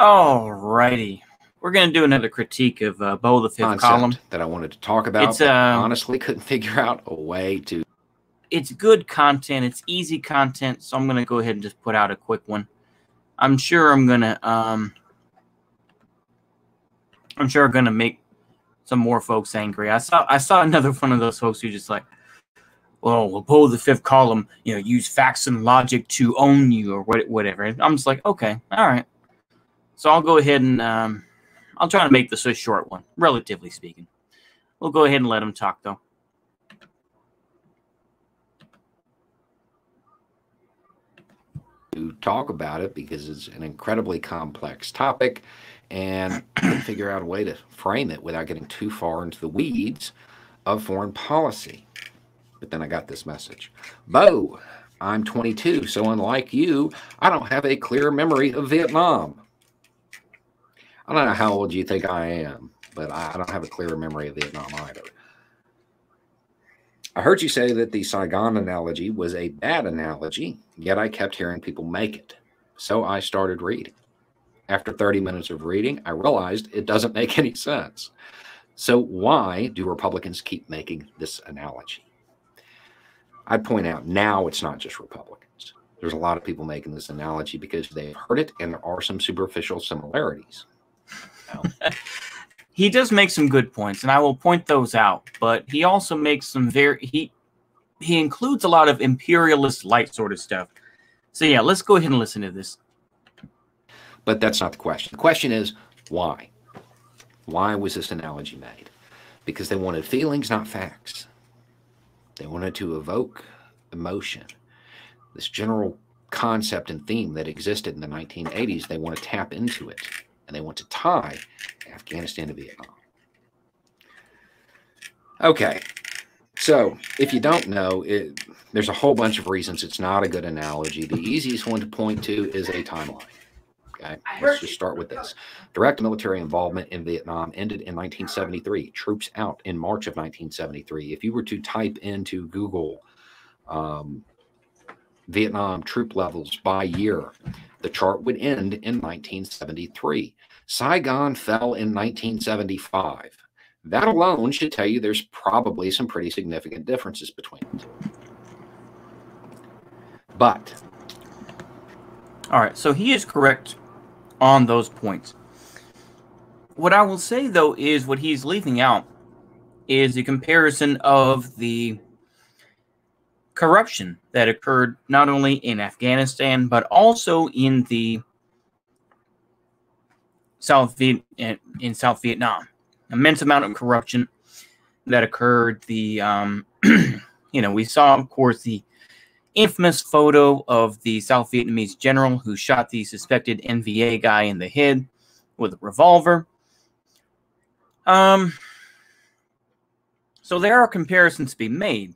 Alrighty. We're going to do another critique of Beau the Fifth Column. That I wanted to talk about, It's, but honestly couldn't figure out a way to. It's good content. It's easy content, so I'm going to go ahead and just put out a quick one. I'm sure I'm going to make some more folks angry. I saw another one of those folks who just like, well, Beau the Fifth Column, use facts and logic to own you or whatever. I'm just like, okay, all right. So I'll go ahead and I'll try to make this a short one, relatively speaking. We'll go ahead and let him talk, though. To talk about it because it's an incredibly complex topic, and figure out a way to frame it without getting too far into the weeds of foreign policy. But then I got this message. Beau, I'm 22, so unlike you, I don't have a clear memory of Vietnam. I don't know how old you think I am, but I don't have a clear memory of Vietnam either. I heard you say that the Saigon analogy was a bad analogy, yet I kept hearing people make it. So I started reading. After 30 minutes of reading, I realized it doesn't make any sense. So why do Republicans keep making this analogy? I'd point out now it's not just Republicans. There's a lot of people making this analogy because they've heard it, and there are some superficial similarities. He does make some good points, and I will point those out. But he also makes some he includes a lot of imperialist light sort of stuff. So yeah, let's go ahead and listen to this. But that's not the question. The question is why? Why was this analogy made? Because they wanted feelings, not facts. They wanted to evoke emotion. This general concept and theme that existed in the 1980s, they want to tap into it. And they want to tie Afghanistan to Vietnam. Okay, so if you don't know, there's a whole bunch of reasons it's not a good analogy. The easiest one to point to is a timeline. Okay, let's just start with this. Direct military involvement in Vietnam ended in 1973. Troops out in March of 1973. If you were to type into Google Vietnam troop levels by year, the chart would end in 1973. Saigon fell in 1975. That alone should tell you there's probably some pretty significant differences between the two. But all right, so he is correct on those points. What I will say, though, is what he's leaving out is the comparison of the corruption that occurred not only in Afghanistan, but also in the South Vietnam. Immense amount of corruption that occurred. The we saw, of course, the infamous photo of the South Vietnamese general who shot the suspected NVA guy in the head with a revolver. So there are comparisons to be made,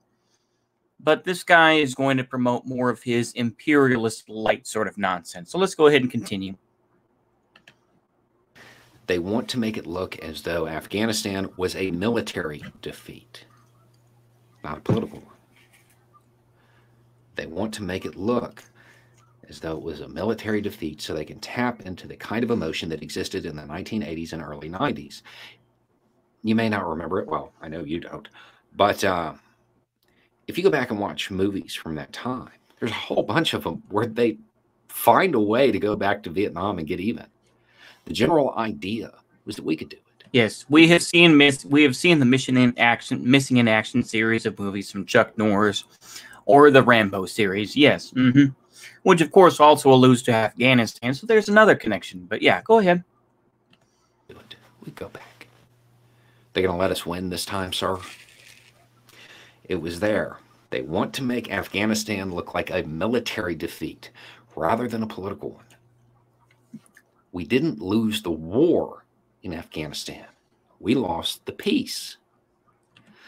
but this guy is going to promote more of his imperialist light sort of nonsense. So let's go ahead and continue. They want to make it look as though Afghanistan was a military defeat, not a political one. They want to make it look as though it was a military defeat so they can tap into the kind of emotion that existed in the 1980s and early 90s. You may not remember it. Well, I know you don't. But if you go back and watch movies from that time, there's a whole bunch of them where they find a way to go back to Vietnam and get even. The general idea was that we could do it. Yes, we have seen the Missing in Action series of movies from Chuck Norris, or the Rambo series. Yes, which of course also alludes to Afghanistan. So there's another connection. But yeah, go ahead. Do it. We go back. They're going to let us win this time, sir. It was there. They want to make Afghanistan look like a military defeat rather than a political one. We didn't lose the war in Afghanistan. We lost the peace.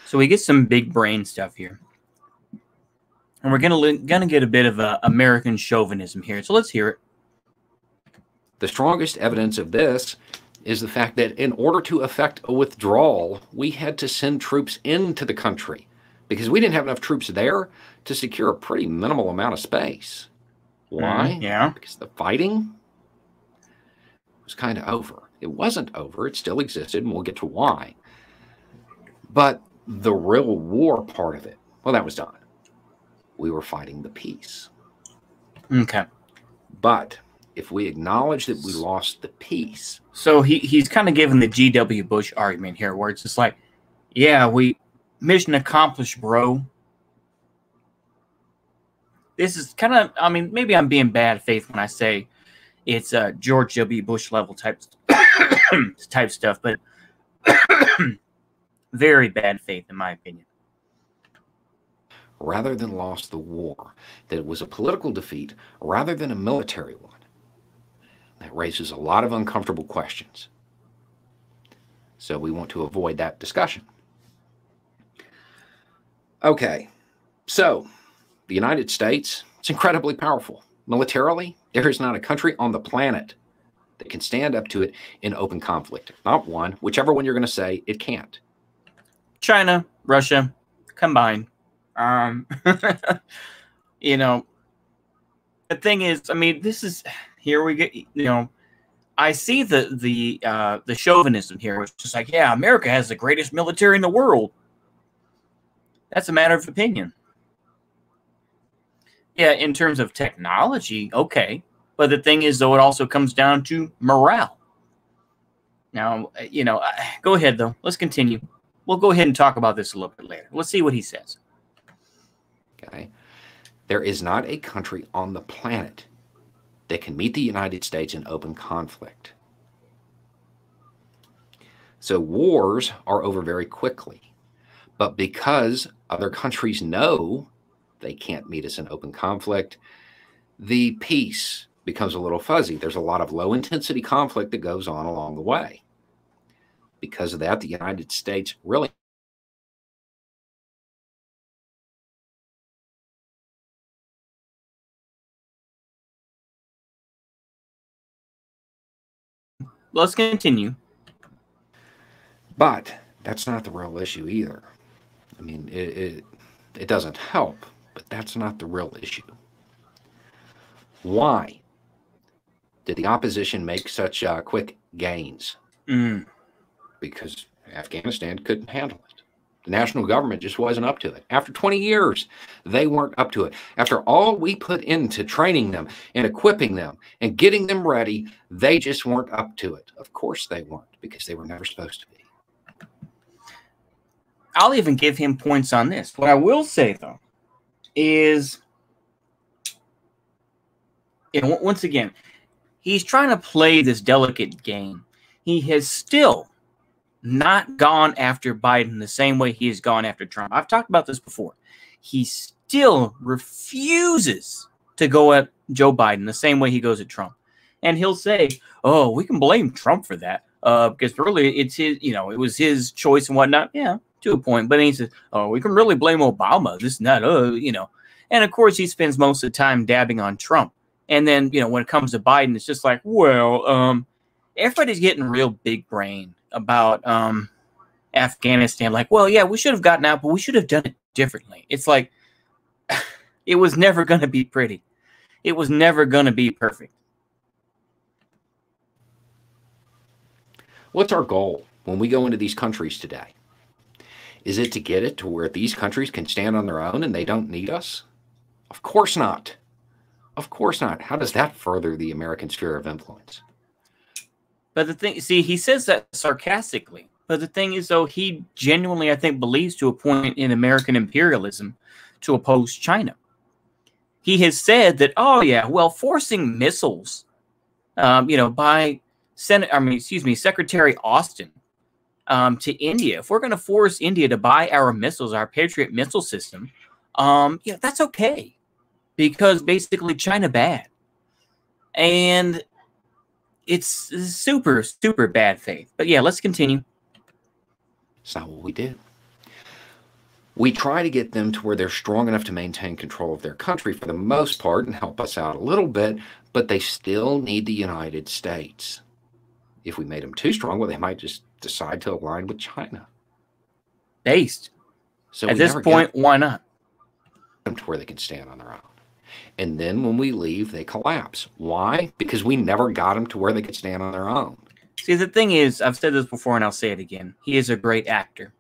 So we get some big brain stuff here. And we're gonna get a bit of American chauvinism here. So let's hear it. The strongest evidence of this is the fact that in order to effect a withdrawal, we had to send troops into the country because we didn't have enough troops there to secure a pretty minimal amount of space. Why? Yeah. Because the fighting was kind of over. It wasn't over. It still existed, and we'll get to why. But the real war part of it, well, that was done. We were fighting the peace. Okay. But if we acknowledge that we lost the peace. So he's kind of giving the G.W. Bush argument here, where it's just like, yeah, mission accomplished, bro. This is kind of, I mean, maybe I'm being bad faith when I say it's George W. Bush level type stuff, but very bad faith in my opinion. Rather than lost the war, that it was a political defeat rather than a military one. That raises a lot of uncomfortable questions. So we want to avoid that discussion. Okay, so the United States, it's incredibly powerful. Militarily, there is not a country on the planet that can stand up to it in open conflict. Not one, whichever one you're going to say, it can't. China, Russia, combined. You know, the thing is, I mean, this is, here we get, you know, I see the chauvinism here, which is just like, yeah, America has the greatest military in the world. That's a matter of opinion. Yeah, in terms of technology, okay. But the thing is, though, it also comes down to morale. Now, you know, go ahead, though. Let's continue. We'll go ahead and talk about this a little bit later. Let's see what he says. Okay. There is not a country on the planet that can meet the United States in open conflict. So wars are over very quickly. But because other countries know they can't meet us in open conflict, the peace becomes a little fuzzy. There's a lot of low-intensity conflict that goes on along the way. Because of that, the United States really Let's continue. But that's not the real issue either. I mean, it doesn't help, but that's not the real issue. Why did the opposition make such quick gains? Because Afghanistan couldn't handle it. The national government just wasn't up to it. After 20 years, they weren't up to it. After all we put into training them and equipping them and getting them ready, they just weren't up to it. Of course they weren't, because they were never supposed to be. I'll even give him points on this. What I will say, though, is, you know, once again, he's trying to play this delicate game. He has still not gone after Biden the same way he has gone after Trump. I've talked about this before. He still refuses to go at Joe Biden the same way he goes at Trump. And he'll say, oh, we can blame Trump for that because really it's his, you know, it was his choice and whatnot. Yeah, to a point. But then he says, oh, we can really blame Obama, this and that, you know. And of course, he spends most of the time dabbing on Trump. And then, you know, when it comes to Biden, it's just like, well, everybody's getting real big brain about Afghanistan. Like, well, yeah, we should have gotten out, but we should have done it differently. It's like, it was never going to be pretty. It was never going to be perfect. What's our goal when we go into these countries today? Is it to get it to where these countries can stand on their own and they don't need us? Of course not. Of course not. How does that further the American sphere of influence? But the thing, see, he says that sarcastically. But the thing is, though, he genuinely, I think, believes to a point in American imperialism to oppose China. He has said that, oh, yeah, well, forcing missiles, you know, by Secretary Austin to India, if we're going to force India to buy our missiles, our Patriot missile system, yeah, that's okay. Because basically China bad. And it's super, super bad faith. But yeah, let's continue. It's not what we do. We try to get them to where they're strong enough to maintain control of their country for the most part and help us out a little bit, but they still need the United States. If we made them too strong, well, they might just decide to align with China. Based. So at this point, why not? Them to where they can stand on their own. And then when we leave, they collapse. Why? Because we never got them to where they could stand on their own. See, the thing is, I've said this before and I'll say it again. He is a great actor.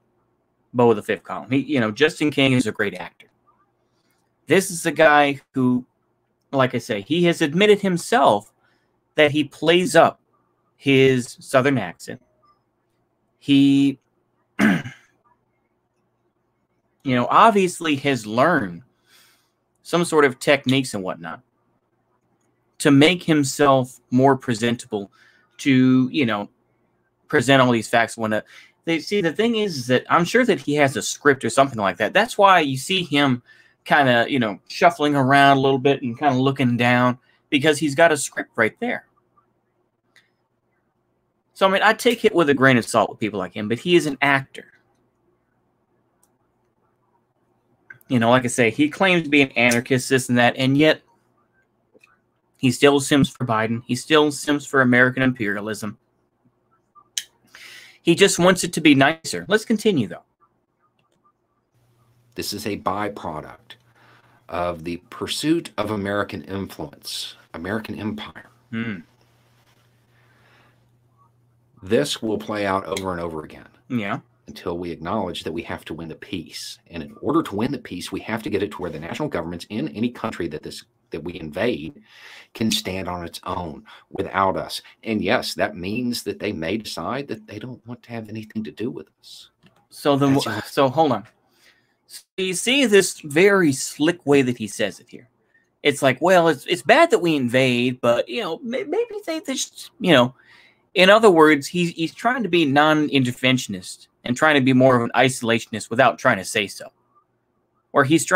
Beau of the Fifth Column. Justin King is a great actor. This is a guy who, like I say, he has admitted himself that he plays up his Southern accent. He, obviously has learned some sort of techniques and whatnot to make himself more presentable to, present all these facts. The thing is that I'm sure that he has a script or something like that. That's why you see him kind of, shuffling around a little bit and kind of looking down, because he's got a script right there. So, I mean, I take it with a grain of salt with people like him, but he is an actor. Like I say, he claims to be an anarchist, this and that, and yet he still sims for Biden. He still sims for American imperialism. He just wants it to be nicer. Let's continue, though. This is a byproduct of the pursuit of American influence, American empire. This will play out over and over again. Yeah. Until we acknowledge that we have to win the peace. And in order to win the peace, we have to get it to where the national governments in any country that we invade can stand on its own without us. And yes, that means that they may decide that they don't want to have anything to do with us. So hold on. So you see this very slick way that he says it here. It's like, well, it's bad that we invade, but maybe they just, in other words, he's trying to be non-interventionist and trying to be more of an isolationist without trying to say so. Or he's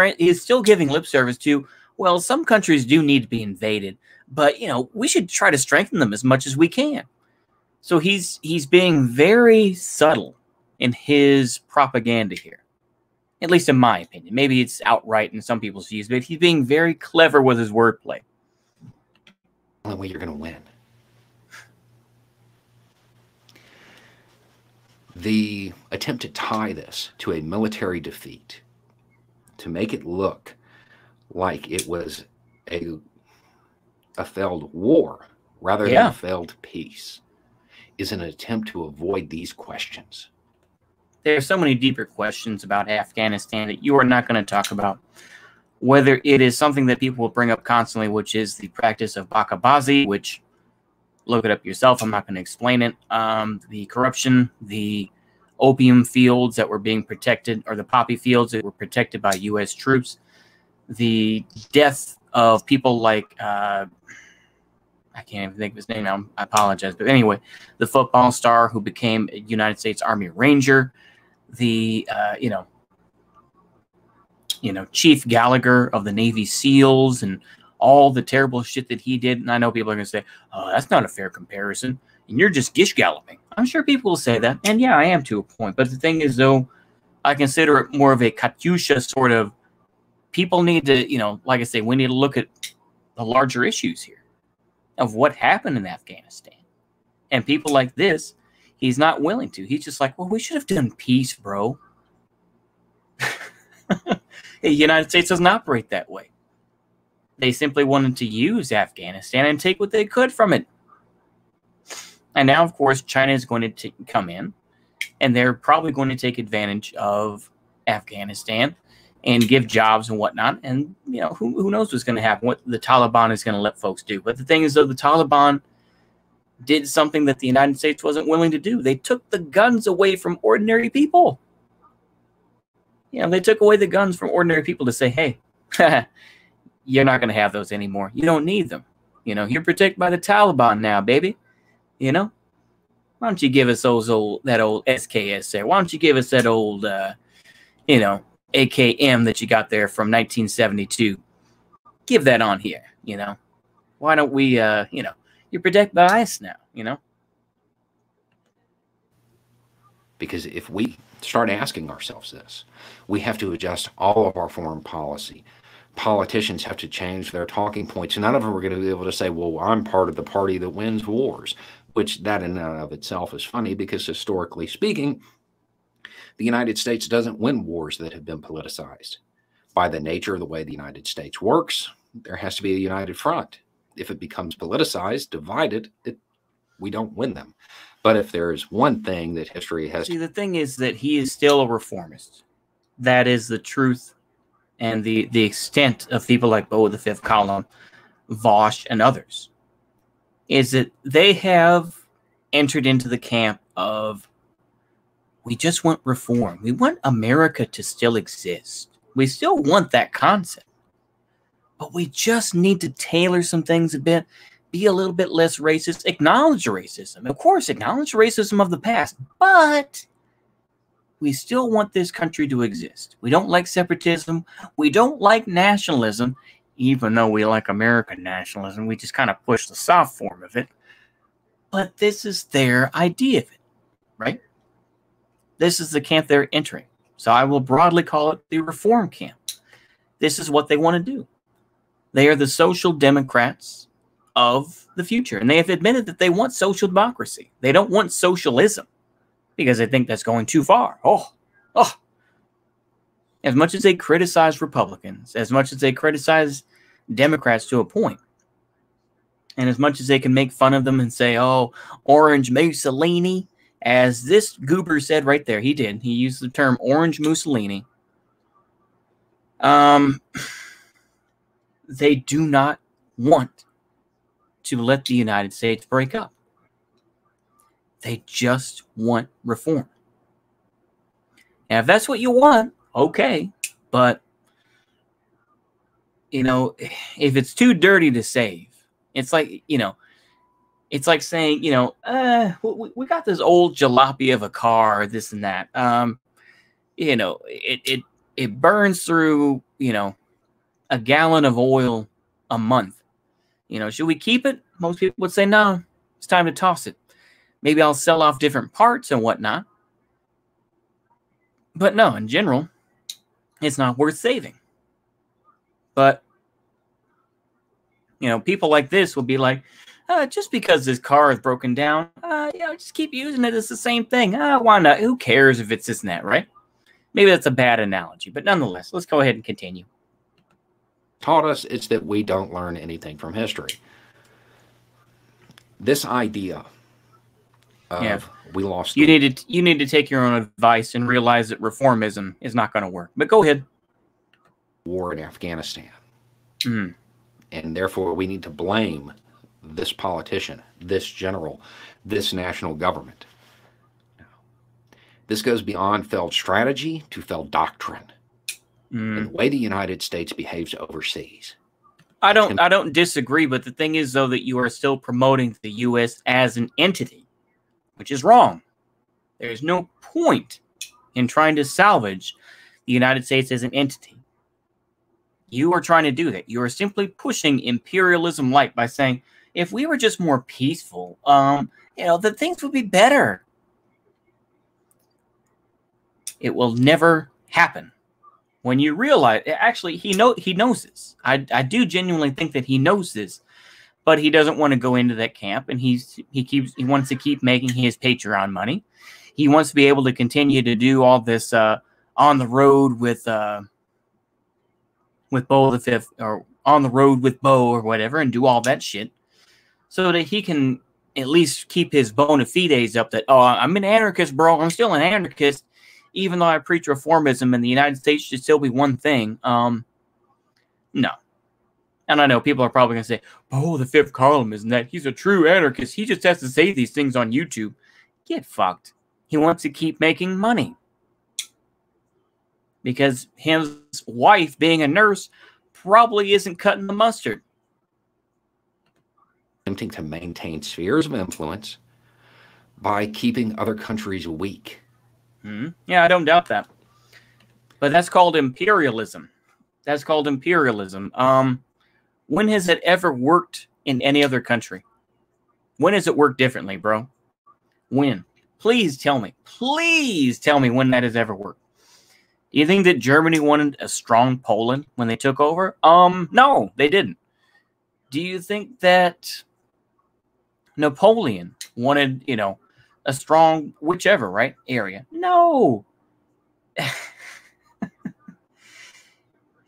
still giving lip service to, well, some countries do need to be invaded, but we should try to strengthen them as much as we can. So he's being very subtle in his propaganda here. At least in my opinion. Maybe it's outright in some people's views, but he's being very clever with his wordplay. The only way you're going to win. The attempt to tie this to a military defeat, to make it look like it was a failed war rather than a failed peace, is an attempt to avoid these questions. There are so many deeper questions about Afghanistan that you are not going to talk about. Whether it is something that people will bring up constantly, which is the practice of bakabazi, which, look it up yourself, I'm not going to explain it. The corruption, the opium fields that were being protected, or the poppy fields that were protected by U.S. troops, the death of people like, I can't even think of his name now, I apologize. But anyway, the football star who became a United States Army Ranger, the, Chief Gallagher of the Navy SEALs, and all the terrible shit that he did. And I know people are going to say, oh, that's not a fair comparison, and you're just gish galloping. I'm sure people will say that, and yeah, I am to a point. But the thing is, though, I consider it more of a Katyusha sort of, people need to, like I say, we need to look at the larger issues here of what happened in Afghanistan. And people like this, he's not willing to. He's just like, well, we should have done peace, bro. The United States doesn't operate that way. They simply wanted to use Afghanistan and take what they could from it. And now, of course, China is going to come in, and they're probably going to take advantage of Afghanistan and give jobs and whatnot. And, who knows what's going to happen, what the Taliban is going to let folks do. But the thing is, though, the Taliban did something that the United States wasn't willing to do. They took the guns away from ordinary people. They took away the guns from ordinary people to say, hey, you're not going to have those anymore. You don't need them. You're protected by the Taliban now, baby. Why don't you give us that old SKS there? Why don't you give us that old, AKM that you got there from 1972? Give that on here, Why don't we, you're protected by us now, Because if we start asking ourselves this, we have to adjust all of our foreign policy. Politicians have to change their talking points. None of them are going to be able to say, well, I'm part of the party that wins wars, which that in and of itself is funny because historically speaking, the United States doesn't win wars that have been politicized. By the nature of the way the United States works, there has to be a united front. If it becomes politicized, divided, we don't win them. But if there is one thing that history has... See, the thing is that he is still a reformist. That is the truth and the extent of people like Beau, the Fifth Column, Vosh, and others, is that they have entered into the camp of, we just want reform. We want America to still exist. We still want that concept. But we just need to tailor some things a bit, be a little bit less racist, acknowledge racism. Of course, acknowledge racism of the past, but we still want this country to exist. We don't like separatism. We don't like nationalism, even though we like American nationalism. We just kind of push the soft form of it. But this is their idea of it, right? This is the camp they're entering. So I will broadly call it the reform camp. This is what they want to do. They are the social democrats of the future. And they have admitted that they want social democracy. They don't want socialism because they think that's going too far. As much as they criticize Republicans, as much as they criticize Democrats to a point, and as much as they can make fun of them and say, oh, Orange Mussolini, as this goober said right there, he did. He used the term Orange Mussolini. They do not want to let the United States break up. They just want reform. Now, if that's what you want, okay. But, you know, if it's too dirty to save, it's like, you know, it's like saying, you know, we got this old jalopy of a car, this and that. You know, it burns through, you know, a gallon of oil a month. You know, should we keep it? Most people would say, no, it's time to toss it. Maybe I'll sell off different parts and whatnot. But no, in general, it's not worth saving. But, you know, people like this will be like, just because this car is broken down, you know, just keep using it. It's the same thing. Why not? Who cares if it's this and that, right? Maybe that's a bad analogy, but nonetheless, let's go ahead and continue. Taught us is that we don't learn anything from history. This idea of we lost... You need to take your own advice and realize that reformism is not going to work. But go ahead. War in Afghanistan. And therefore we need to blame this politician, this general, this national government. This goes beyond failed strategy to failed doctrine. And the way the United States behaves overseas. I don't disagree, but the thing is, though, that you are still promoting the U.S. as an entity, which is wrong. There's no point in trying to salvage the United States as an entity. You are trying to do that. You are simply pushing imperialism light by saying, if we were just more peaceful, you know, the things would be better. It will never happen. When you realize, actually, he knows this. I do genuinely think that he knows this, but he doesn't want to go into that camp, and he wants to keep making his Patreon money. He wants to be able to continue to do all this on the road with Beau the Fifth, or on the road with Beau or whatever, and do all that shit, so that he can at least keep his bona fides up. That, oh, I'm an anarchist, bro. I'm still an anarchist. Even though I preach reformism and the United States should still be one thing, no. And I know people are probably going to say, oh, the Fifth Column, isn't that? He's a true anarchist. He just has to say these things on YouTube. Get fucked. He wants to keep making money. Because his wife, being a nurse, probably isn't cutting the mustard. Attempting to maintain spheres of influence by keeping other countries weak. Yeah, I don't doubt that. But that's called imperialism. That's called imperialism. When has it ever worked in any other country? When has it worked differently, bro? When? Please tell me. Please tell me when that has ever worked. Do you think that Germany wanted a strong Poland when they took over? No, they didn't. Do you think that Napoleon wanted, you know, a strong whichever, right, area? No.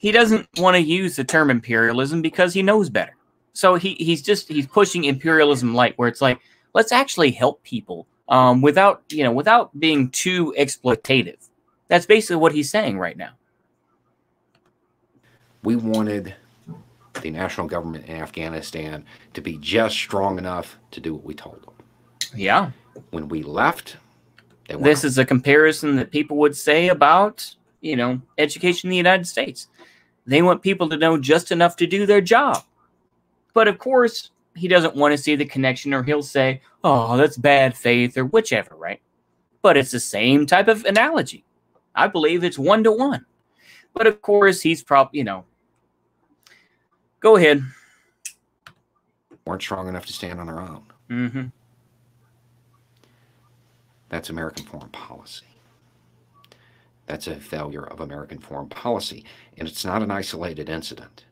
he doesn't want to use the term imperialism because he knows better. So he's pushing imperialism light, where it's like, let's actually help people without being too exploitative. That's basically what he's saying right now. We wanted the national government in Afghanistan to be just strong enough to do what we told them. Yeah. When we left, they weren't. This is a comparison that people would say about, education in the United States. They want people to know just enough to do their job. But of course, he doesn't want to see the connection, or he'll say, oh, that's bad faith, or whichever, right? But it's the same type of analogy. I believe it's 1-to-1. But of course, he's probably, go ahead. Weren't strong enough to stand on their own. Mm-hmm. That's American foreign policy. That's a failure of American foreign policy. And it's not an isolated incident.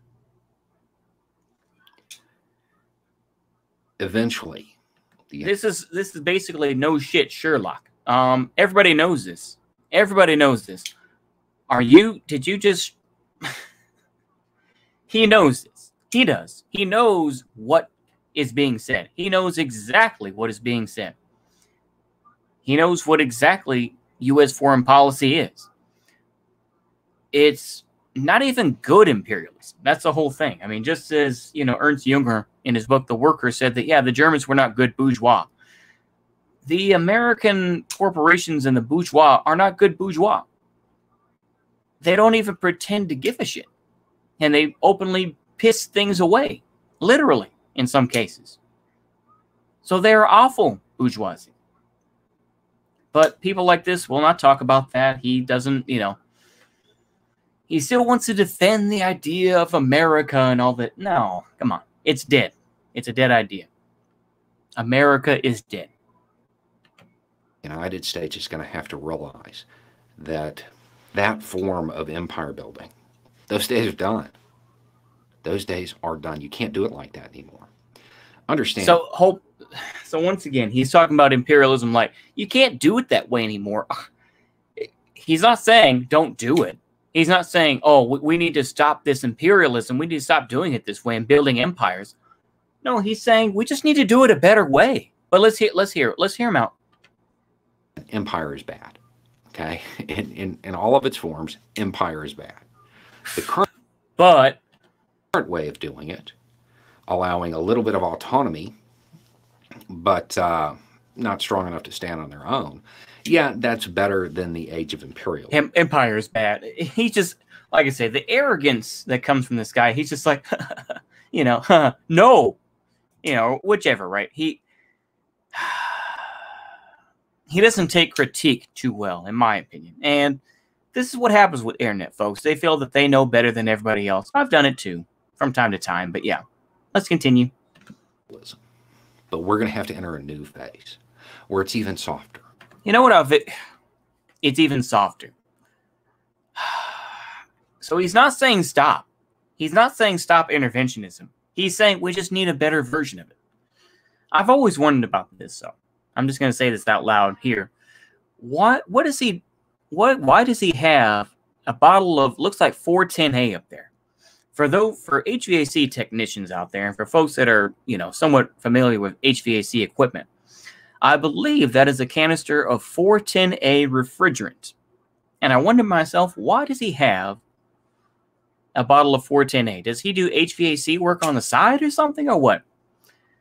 Eventually, this is basically no shit Sherlock. Everybody knows this. Everybody knows this. Did you just he knows this. He does. He knows what is being said. He knows exactly what is being said. He knows what exactly U.S. foreign policy is. It's not even good imperialism. That's the whole thing. I mean, just as, Ernst Jünger in his book, The Worker, said that, yeah, the Germans were not good bourgeois. The American corporations and the bourgeois are not good bourgeois. They don't even pretend to give a shit. And they openly piss things away, literally, in some cases. So they're awful bourgeoisie. But people like this will not talk about that. He doesn't, he still wants to defend the idea of America and all that. No, come on. It's dead. It's a dead idea. America is dead. The United States is going to have to realize that that form of empire building, those days are done. Those days are done. You can't do it like that anymore. Understand. So once again, he's talking about imperialism like, you can't do it that way anymore. He's not saying don't do it. He's not saying, oh, we need to stop this imperialism. We need to stop doing it this way and building empires. No, he's saying we just need to do it a better way. But let's hear him out. Empire is bad. Okay? In all of its forms, empire is bad. The current way of doing it, allowing a little bit of autonomy, but not strong enough to stand on their own, yeah, that's better than the age of imperialism. Empire is bad. He just, like I say, the arrogance that comes from this guy, he's just like, no, whichever, right? He doesn't take critique too well, in my opinion. And this is what happens with internet, folks. They feel that they know better than everybody else. I've done it too, from time to time. But yeah, let's continue. But we're going to have to enter a new phase where it's even softer. You know what? It's even softer. So he's not saying stop. He's not saying stop interventionism. He's saying we just need a better version of it. I've always wondered about this, so I'm just going to say this out loud here. Why does he have a bottle of, looks like 410A up there? For HVAC technicians out there, and for folks that are, somewhat familiar with HVAC equipment, I believe that is a canister of 410A refrigerant. And I wonder to myself, why does he have a bottle of 410A? Does he do HVAC work on the side or something, or what?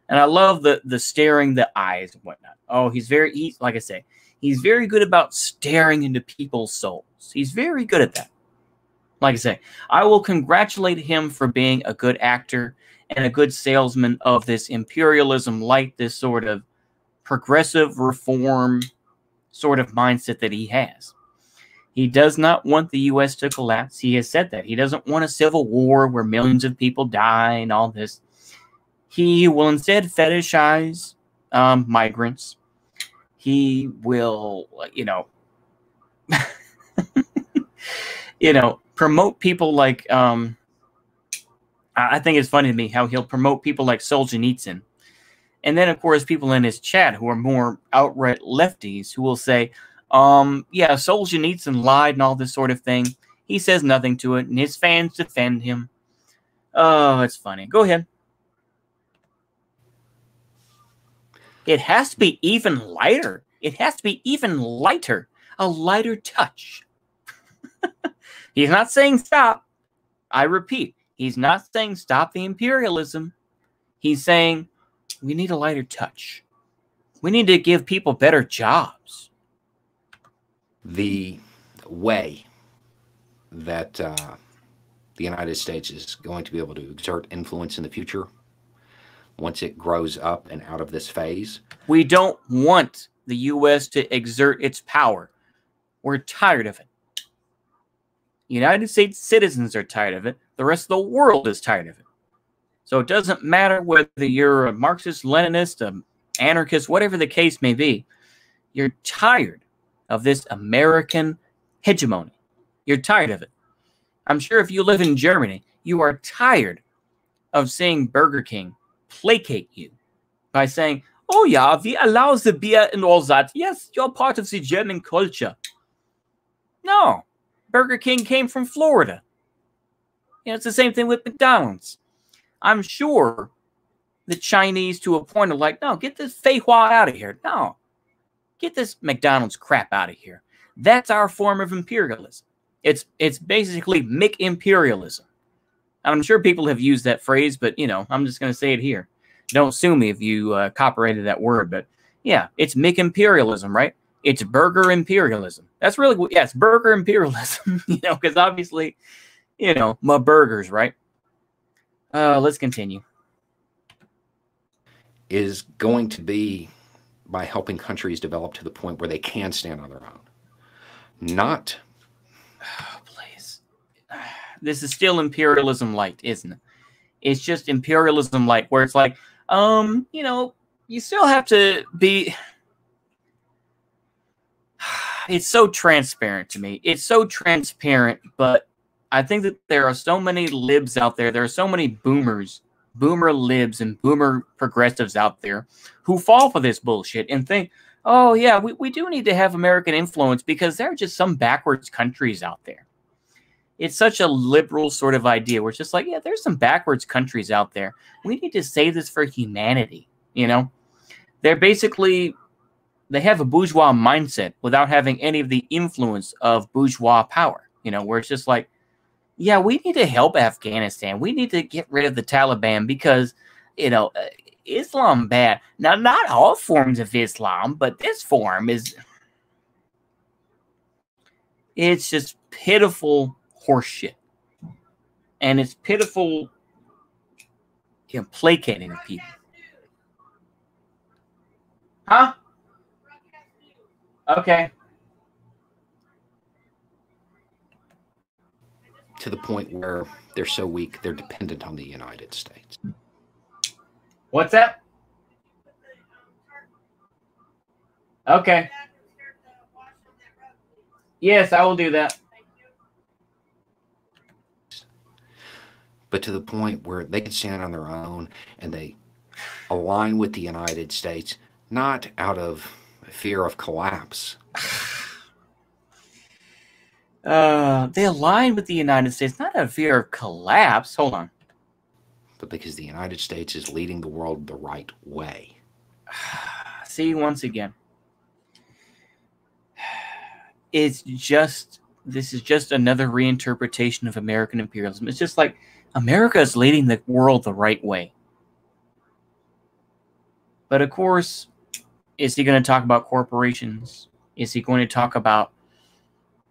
And I love the staring, the eyes and whatnot. Oh, like I say, he's very good about staring into people's souls. He's very good at that. Like I say, I will congratulate him for being a good actor and a good salesman of this imperialism light, this sort of progressive reform sort of mindset that he has. He does not want the U.S. to collapse. He has said that. He doesn't want a civil war where millions of people die and all this. He will instead fetishize migrants. He will, promote people like, I think it's funny to me how he'll promote people like Solzhenitsyn. And then, of course, people in his chat who are more outright lefties who will say, yeah, Solzhenitsyn lied and all this sort of thing. He says nothing to it, and his fans defend him. Oh, it's funny. Go ahead. It has to be even lighter. It has to be even lighter. A lighter touch. He's not saying stop. I repeat, he's not saying stop the imperialism. He's saying we need a lighter touch. We need to give people better jobs. The way that the United States is going to be able to exert influence in the future, once it grows up and out of this phase. We don't want the U.S. to exert its power. We're tired of it. United States citizens are tired of it. The rest of the world is tired of it. So it doesn't matter whether you're a Marxist, Leninist, an anarchist, whatever the case may be. You're tired of this American hegemony. You're tired of it. I'm sure if you live in Germany, you are tired of seeing Burger King placate you by saying, oh yeah, we allow the beer and all that. Yes, you're part of the German culture. No. Burger King came from Florida. You know, it's the same thing with McDonald's. I'm sure the Chinese to a point are like, no, get this fei hua out of here. No. Get this McDonald's crap out of here. That's our form of imperialism. It's basically Mick-imperialism. I'm sure people have used that phrase, but, you know, I'm just going to say it here. Don't sue me if you copyrighted that word, but, yeah, it's Mick-imperialism, right? It's burger imperialism. That's really what, yeah, it's burger imperialism, you know, because obviously, you know, my burgers, right? Let's continue. Is going to be by helping countries develop to the point where they can stand on their own. Not... Oh, please. This is still imperialism light, isn't it? It's just imperialism light, where it's like, you know, you still have to be... It's so transparent to me. It's so transparent, but I think that there are so many libs out there. There are so many boomers, boomer libs and boomer progressives out there who fall for this bullshit and think, oh, yeah, we do need to have American influence because there are just some backwards countries out there. It's such a liberal sort of idea where it's just like, yeah, there's some backwards countries out there. We need to say this for humanity, you know? They're basically... They have a bourgeois mindset without having any of the influence of bourgeois power, you know, where it's just like, yeah, we need to help Afghanistan. We need to get rid of the Taliban because, you know, Islam bad. Now, not all forms of Islam, but this form is, it's just pitiful horseshit. And it's pitiful, you know, placating of people. Huh? Okay. To the point where they're so weak, they're dependent on the United States. What's that? Okay. Yes, I will do that. But to the point where they can stand on their own and they align with the United States, not out of fear of collapse. They align with the United States, not out of fear of collapse. Hold on. But because the United States is leading the world the right way. See, once again, it's just, this is just another reinterpretation of American imperialism. It's just like, America is leading the world the right way. But of course, is he going to talk about corporations? Is he going to talk about,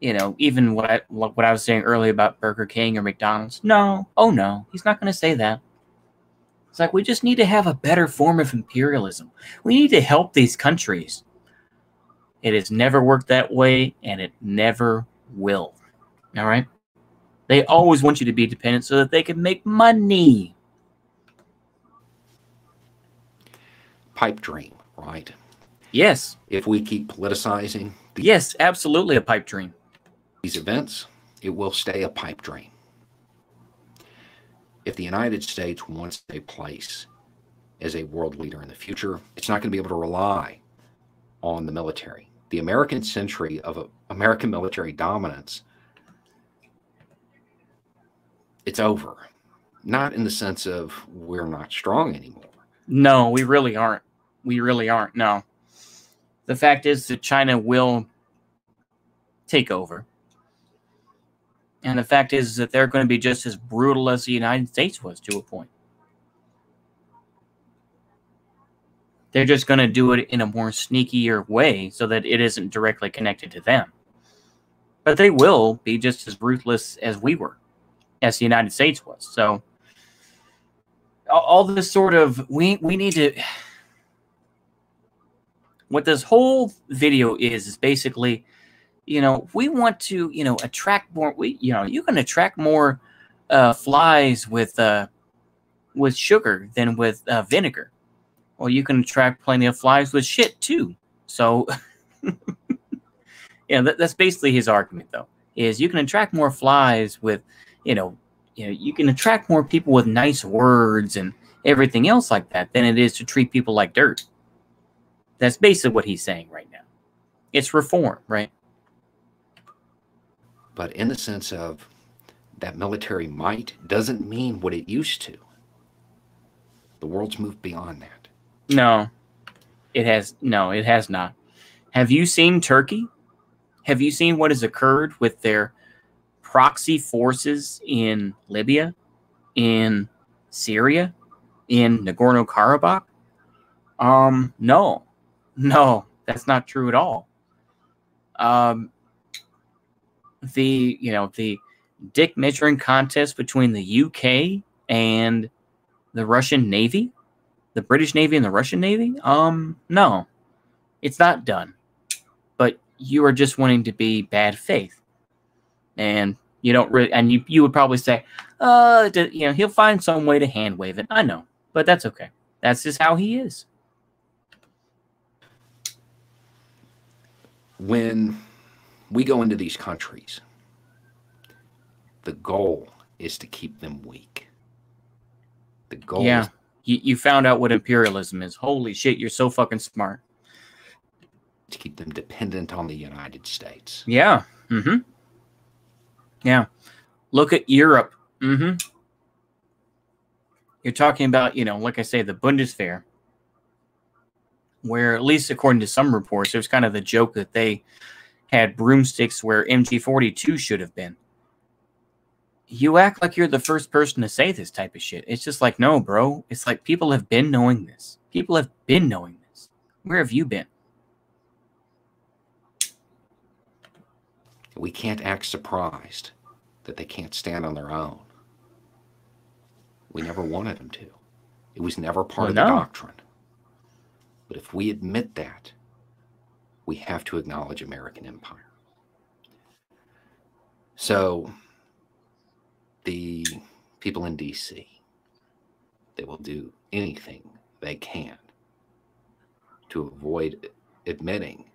you know, even what I was saying earlier about Burger King or McDonald's? No. Oh, no. He's not going to say that. It's like, we just need to have a better form of imperialism. We need to help these countries. It has never worked that way, and it never will. All right? They always want you to be dependent so that they can make money. Pipe dream, right? Yes. If we keep politicizing yes, absolutely a pipe dream. These events, it will stay a pipe dream. If the United States wants a place as a world leader in the future, it's not going to be able to rely on the military. The American century of American military dominance it's over. Not in the sense of we're not strong anymore. No, we really aren't. We really aren't. No. The fact is that China will take over. And the fact is that they're going to be just as brutal as the United States was to a point. They're just going to do it in a more sneakier way so that it isn't directly connected to them. But they will be just as ruthless as we were, as the United States was. So all this sort of, we need to, what this whole video is basically, we want to, attract more, you can attract more flies with sugar than with vinegar. Well, you can attract plenty of flies with shit too. So, that's basically his argument, though, is you can attract more flies with, you can attract more people with nice words and everything else like that than it is to treat people like dirt. That's basically what he's saying right now. It's reform, right? But in the sense of that military might doesn't mean what it used to. The world's moved beyond that. No, it has not. Have you seen Turkey? Have you seen what has occurred with their proxy forces in Libya, in Syria, in Nagorno-Karabakh? No, that's not true at all. The dick measuring contest between the UK and the Russian Navy, the British Navy and the Russian Navy, no, it's not done. But you are just wanting to be bad faith, and you don't really. And you would probably say, he'll find some way to hand wave it. I know, but that's okay. That's just how he is. When we go into these countries, the goal is to keep them weak. The goal is you found out what imperialism is. Holy shit, you're so fucking smart. To keep them dependent on the United States. Yeah. Mm-hmm. Yeah. Look at Europe. Mm-hmm. You're talking about, like I say, the Bundeswehr, where, at least according to some reports, there's kind of the joke that they had broomsticks where MG42 should have been. You act like you're the first person to say this type of shit. It's just like, no, bro. It's like people have been knowing this. People have been knowing this. Where have you been? We can't act surprised that they can't stand on their own. We never wanted them to. It was never part of the doctrine. But if we admit that, we have to acknowledge American empire. So the people in D.C., they will do anything they can to avoid admitting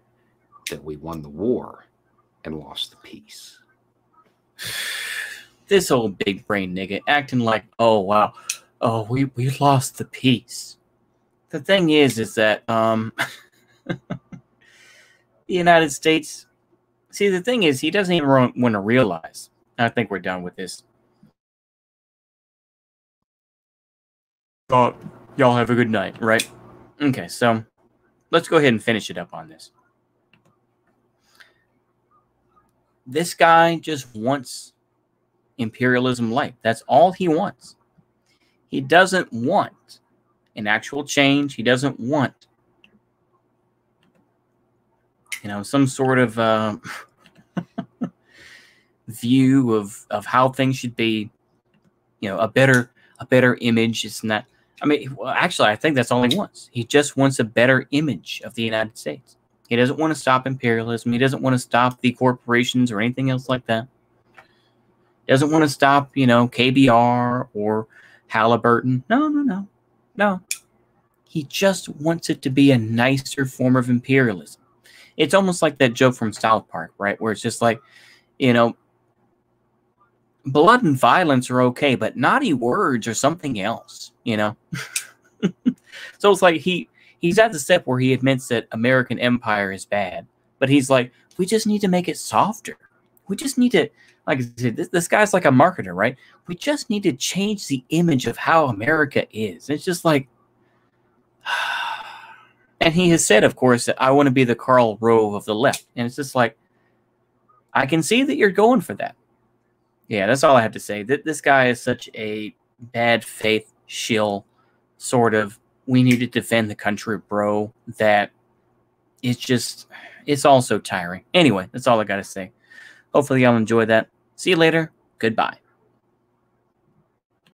that we won the war and lost the peace. This old big brain nigga acting like, oh, wow, oh, we lost the peace. The thing is that the United States, see, the thing is, he doesn't even want to realize. I think we're done with this. Y'all have a good night, right? Okay, so let's go ahead and finish it up on this. This guy just wants imperialism light. That's all he wants. He doesn't want an actual change. He doesn't want, some sort of view of how things should be, a better image. It's not. I mean, well, actually, I think that's all he wants. He just wants a better image of the United States. He doesn't want to stop imperialism. He doesn't want to stop the corporations or anything else like that. He doesn't want to stop, KBR or Halliburton. No. He just wants it to be a nicer form of imperialism. It's almost like that joke from South Park, right? Where it's just like, blood and violence are okay, but naughty words are something else, So it's like he's at the step where he admits that American empire is bad, but he's like, we just need to make it softer. We just need to, like I said, this guy's like a marketer, right? We just need to change the image of how America is. It's just like, and he has said, of course, that I want to be the Karl Rove of the left. And it's just like, I can see that you're going for that. Yeah, that's all I have to say. This guy is such a bad faith shill, sort of, we need to defend the country, bro, that it's all so tiring. Anyway, that's all I got to say. Hopefully y'all enjoy that. See you later. Goodbye.